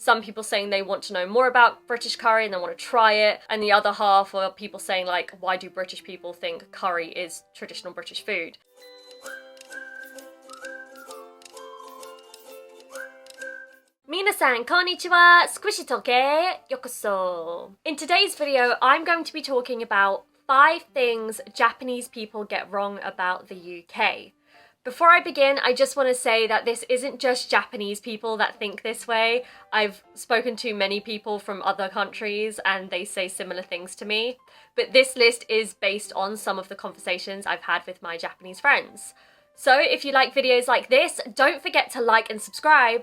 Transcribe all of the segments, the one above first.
Some people saying they want to know more about British curry and they want to try it. And the other half are people saying like, why do British people think curry is traditional British food? Minasan, konnichiwa, squishy toke, yokoso. In today's video, I'm going to be talking about 5 things Japanese people get wrong about the UK. Before I begin, I just want to say that this isn't just Japanese people that think this way. I've spoken to many people from other countries and they say similar things to me. But this list is based on some of the conversations I've had with my Japanese friends. So if you like videos like this, don't forget to like and subscribe.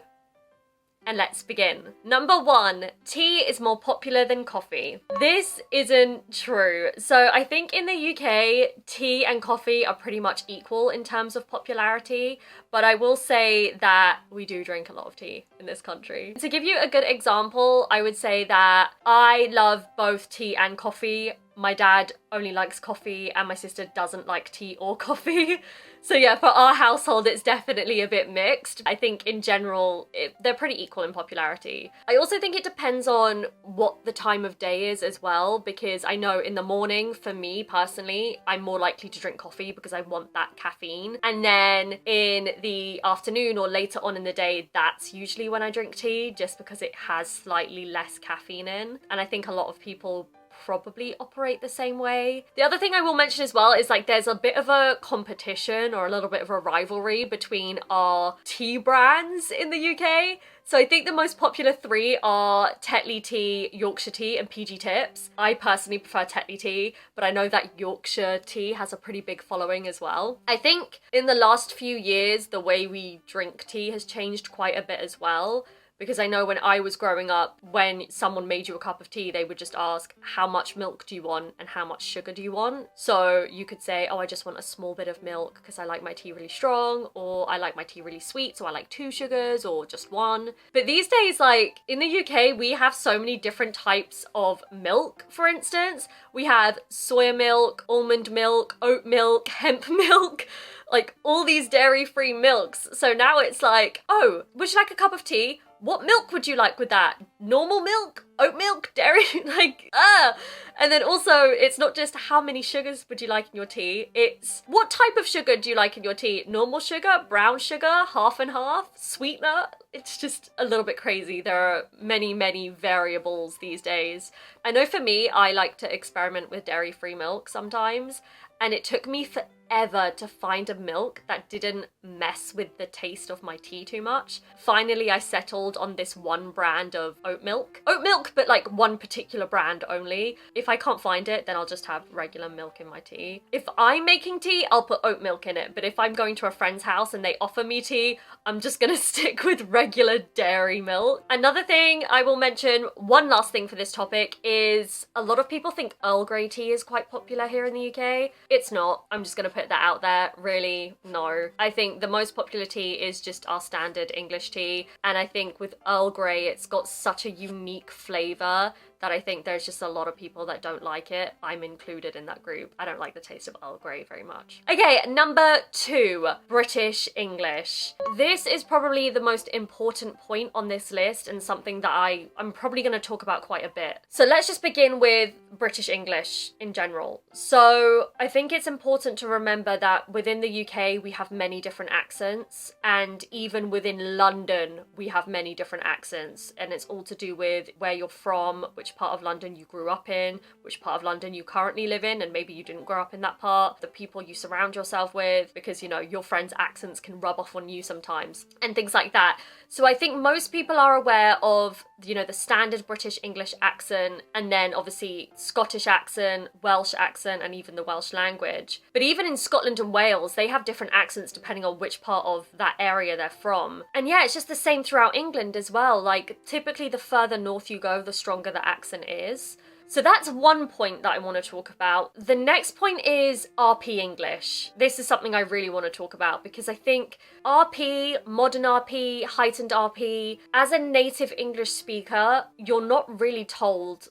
And let's begin. Number 1, tea is more popular than coffee. This isn't true. So I think in the UK, tea and coffee are pretty much equal in terms of popularity, but I will say that we do drink a lot of tea in this country. To give you a good example, I would say that I love both tea and coffee. My dad only likes coffee and my sister doesn't like tea or coffee. So yeah, for our household, it's definitely a bit mixed. I think in general, they're pretty equal in popularity. I also think it depends on what the time of day is as well, because I know in the morning, for me personally, I'm more likely to drink coffee because I want that caffeine. And then in the afternoon or later on in the day, that's usually when I drink tea, just because it has slightly less caffeine in. And I think a lot of people probably operate the same way. The other thing I will mention as well is like there's a bit of a competition or a little bit of a rivalry between our tea brands in the UK. So I think the most popular 3 are Tetley Tea, Yorkshire Tea and PG Tips. I personally prefer Tetley Tea, but I know that Yorkshire Tea has a pretty big following as well. I think in the last few years, the way we drink tea has changed quite a bit as well. Because I know when I was growing up, when someone made you a cup of tea, they would just ask, how much milk do you want and how much sugar do you want? So you could say, oh, I just want a small bit of milk because I like my tea really strong, or I like my tea really sweet, so I like 2 sugars or just 1. But these days, like in the UK, we have so many different types of milk, for instance. We have soya milk, almond milk, oat milk, hemp milk, like all these dairy-free milks. So now it's like, oh, would you like a cup of tea? What milk would you like with that? Normal milk? Oat milk? Dairy? And then also, it's not just how many sugars would you like in your tea, it's what type of sugar do you like in your tea? Normal sugar? Brown sugar? Half and half? Sweetener? It's just a little bit crazy. There are many, many variables these days. I know for me, I like to experiment with dairy-free milk sometimes, and it took me forever to find a milk that didn't mess with the taste of my tea too much. Finally, I settled on this one brand of oat milk. Oat milk, but like one particular brand only. If I can't find it, then I'll just have regular milk in my tea. If I'm making tea, I'll put oat milk in it. But if I'm going to a friend's house and they offer me tea, I'm just gonna stick with regular dairy milk. Another thing I will mention, one last thing for this topic, is a lot of people think Earl Grey tea is quite popular here in the UK. It's not. I'm just gonna put that out there. Really, no. I think the most popular tea is just our standard English tea, and I think with Earl Grey it's got such a unique flavour that I think there's just a lot of people that don't like it. I'm included in that group. I don't like the taste of Earl Grey very much. Okay, number 2, British English. This is probably the most important point on this list and something that I'm probably going to talk about quite a bit. So let's just begin with British English in general. So I think it's important to remember that within the UK we have many different accents, and even within London we have many different accents, and it's all to do with where you're from, which part of London you grew up in, which part of London you currently live in, and maybe you didn't grow up in that part, the people you surround yourself with, because, you know, your friends' accents can rub off on you sometimes, and things like that. So I think most people are aware of, you know, the standard British English accent, and then obviously Scottish accent, Welsh accent, and even the Welsh language. But even in Scotland and Wales, they have different accents depending on which part of that area they're from. And yeah, it's just the same throughout England as well. Like, typically the further north you go, the stronger the accent is. So that's one point that I want to talk about. The next point is RP English. This is something I really want to talk about because I think RP, modern RP, heightened RP, as a native English speaker, you're not really told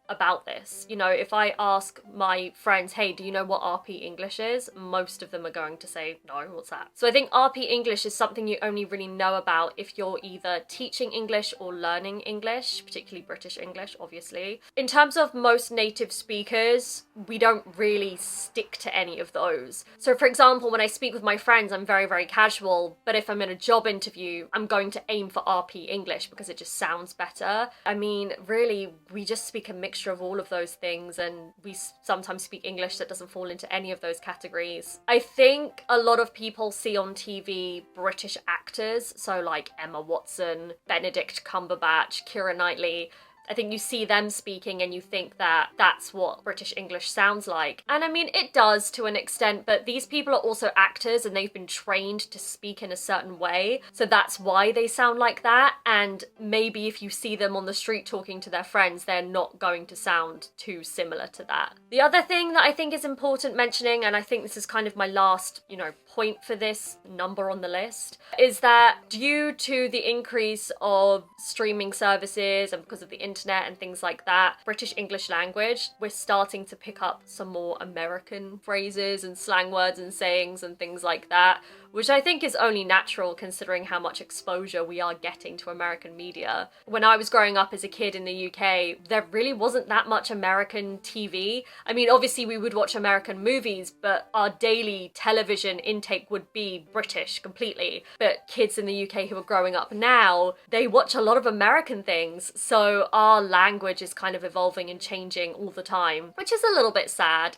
about this. You know, if I ask my friends, hey, do you know what RP English is? Most of them are going to say, no, what's that? So I think RP English is something you only really know about if you're either teaching English or learning English, particularly British English, obviously. In terms of most native speakers, we don't really stick to any of those. So for example, when I speak with my friends, I'm very, very casual, but if I'm in a job interview, I'm going to aim for RP English because it just sounds better. I mean, really, we just speak a mixture of all of those things, and we sometimes speak English that doesn't fall into any of those categories. I think a lot of people see on TV British actors, so like Emma Watson, Benedict Cumberbatch, Keira Knightley. I think you see them speaking and you think that that's what British English sounds like. And I mean, it does to an extent, but these people are also actors and they've been trained to speak in a certain way. So that's why they sound like that. And maybe if you see them on the street talking to their friends, they're not going to sound too similar to that. The other thing that I think is important mentioning, and I think this is kind of my last, point for this number on the list, is that due to the increase of streaming services and because of the internet and things like that, British English language, we're starting to pick up some more American phrases and slang words and sayings and things like that, which I think is only natural considering how much exposure we are getting to American media. When I was growing up as a kid in the UK, there really wasn't that much American TV. I mean, obviously we would watch American movies, but our daily television intake would be British completely. But kids in the UK who are growing up now, they watch a lot of American things, so our language is kind of evolving and changing all the time, which is a little bit sad.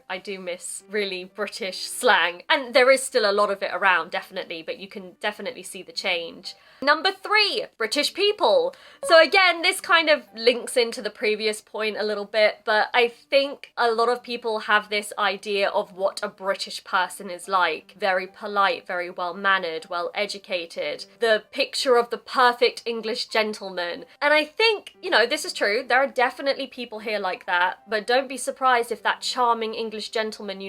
I do miss really British slang, and there is still a lot of it around, definitely, but you can definitely see the change. Number 3, British people. So again, this kind of links into the previous point a little bit, but I think a lot of people have this idea of what a British person is like. Very polite, very well-mannered, well-educated. The picture of the perfect English gentleman. And I think, this is true. There are definitely people here like that, but don't be surprised if that charming English gentleman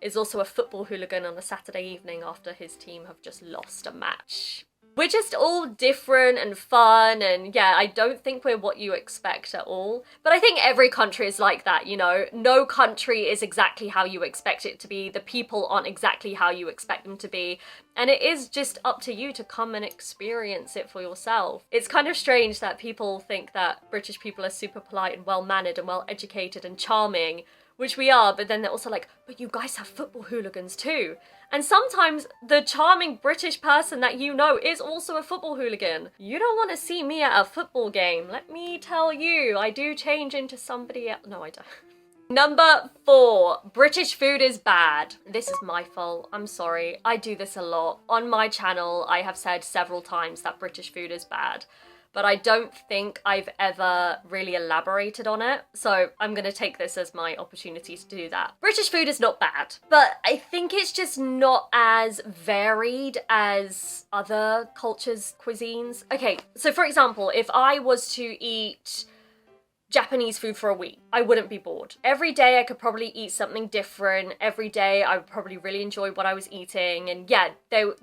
is also a football hooligan on a Saturday evening after his team have just lost a match. We're just all different and fun, and yeah, I don't think we're what you expect at all. But I think every country is like that, No country is exactly how you expect it to be. The people aren't exactly how you expect them to be. And it is just up to you to come and experience it for yourself. It's kind of strange that people think that British people are super polite and well-mannered and well-educated and charming, which we are, but then they're also like, but you guys have football hooligans too. And sometimes the charming British person that is also a football hooligan. You don't want to see me at a football game. Let me tell you, I do change into somebody else. No, I don't. Number 4, British food is bad. This is my fault, I'm sorry. I do this a lot. On my channel, I have said several times that British food is bad, but I don't think I've ever really elaborated on it, so I'm gonna take this as my opportunity to do that. British food is not bad, but I think it's just not as varied as other cultures' cuisines. Okay, so for example, if I was to eat Japanese food for a week, I wouldn't be bored. Every day I could probably eat something different. Every day I would probably really enjoy what I was eating, and yeah,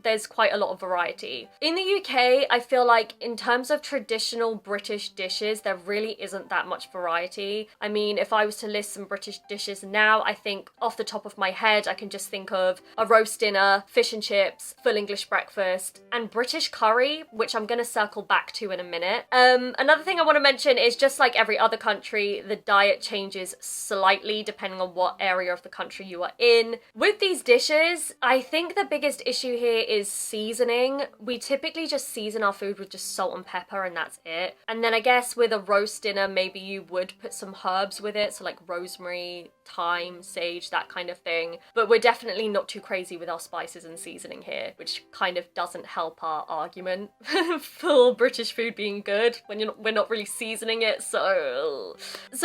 there's quite a lot of variety. In the UK, I feel like in terms of traditional British dishes, there really isn't that much variety. I mean, if I was to list some British dishes now, I think off the top of my head, I can just think of a roast dinner, fish and chips, full English breakfast, and British curry, which I'm gonna circle back to in a minute. Another thing I want to mention is just like every other country, the diet changes slightly depending on what area of the country you are in. With these dishes, I think the biggest issue here is seasoning. We typically just season our food with just salt and pepper and that's it. And then I guess with a roast dinner, maybe you would put some herbs with it, so like rosemary, thyme, sage, that kind of thing. But we're definitely not too crazy with our spices and seasoning here, which kind of doesn't help our argument for British food being good when we're not really seasoning it, so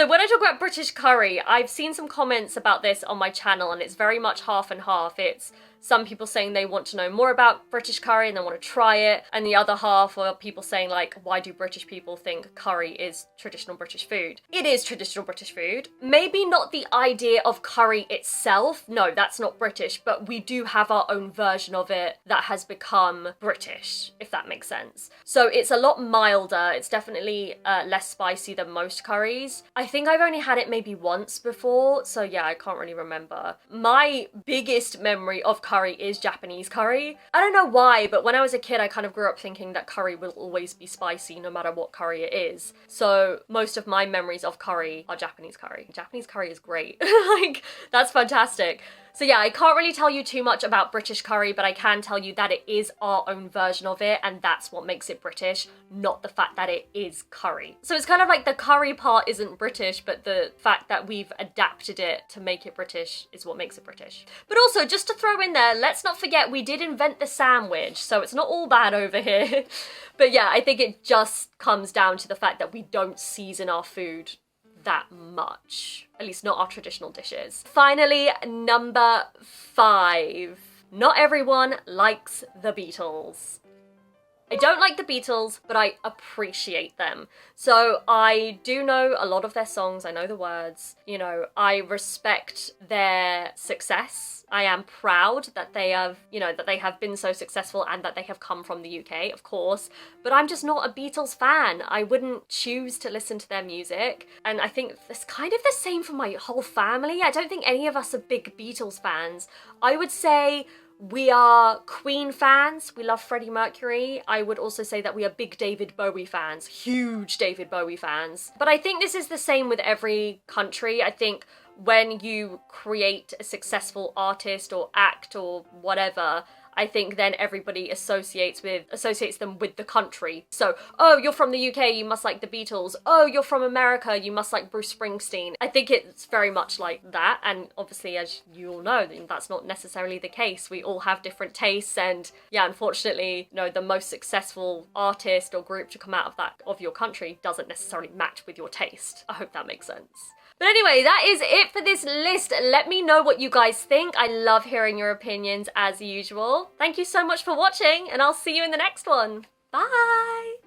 when I talk about British curry, I've seen some comments about this on my channel and it's very much half and half. It's some people saying they want to know more about British curry and they want to try it, and the other half are people saying like, why do British people think curry is traditional British food? It is traditional British food. Maybe not the idea of curry itself, no, that's not British, but we do have our own version of it that has become British, if that makes sense. So it's a lot milder, it's definitely less spicy than most curries. I think I've only had it maybe once before, so yeah, I can't really remember. My biggest memory of curry is Japanese curry. I don't know why, but when I was a kid, I kind of grew up thinking that curry will always be spicy no matter what curry it is. So most of my memories of curry are Japanese curry. Japanese curry is great. Like, that's fantastic. So yeah, I can't really tell you too much about British curry, but I can tell you that it is our own version of it, and that's what makes it British, not the fact that it is curry. So it's kind of like the curry part isn't British, but the fact that we've adapted it to make it British is what makes it British. But also, just to throw in there, let's not forget we did invent the sandwich, so it's not all bad over here. But yeah, I think it just comes down to the fact that we don't season our food that much, at least not our traditional dishes. Finally, number 5. Not everyone likes the Beatles. I don't like the Beatles, but I appreciate them. So I do know a lot of their songs, I know the words, you know, I respect their success. I am proud that they have, you know, that they have been so successful and that they have come from the UK, of course, but I'm just not a Beatles fan. I wouldn't choose to listen to their music, and I think it's kind of the same for my whole family. I don't think any of us are big Beatles fans. I would say we are Queen fans, we love Freddie Mercury. I would also say that we are big David Bowie fans, huge David Bowie fans. But I think this is the same with every country. I think when you create a successful artist or act or whatever, I think then everybody associates them with the country. So, oh, you're from the UK, you must like the Beatles. Oh, you're from America, you must like Bruce Springsteen. I think it's very much like that, and obviously, as you all know, that's not necessarily the case. We all have different tastes, and yeah, unfortunately, you know, the most successful artist or group to come out of your country doesn't necessarily match with your taste. I hope that makes sense. But anyway, that is it for this list. Let me know what you guys think. I love hearing your opinions as usual. Thank you so much for watching, and I'll see you in the next one. Bye!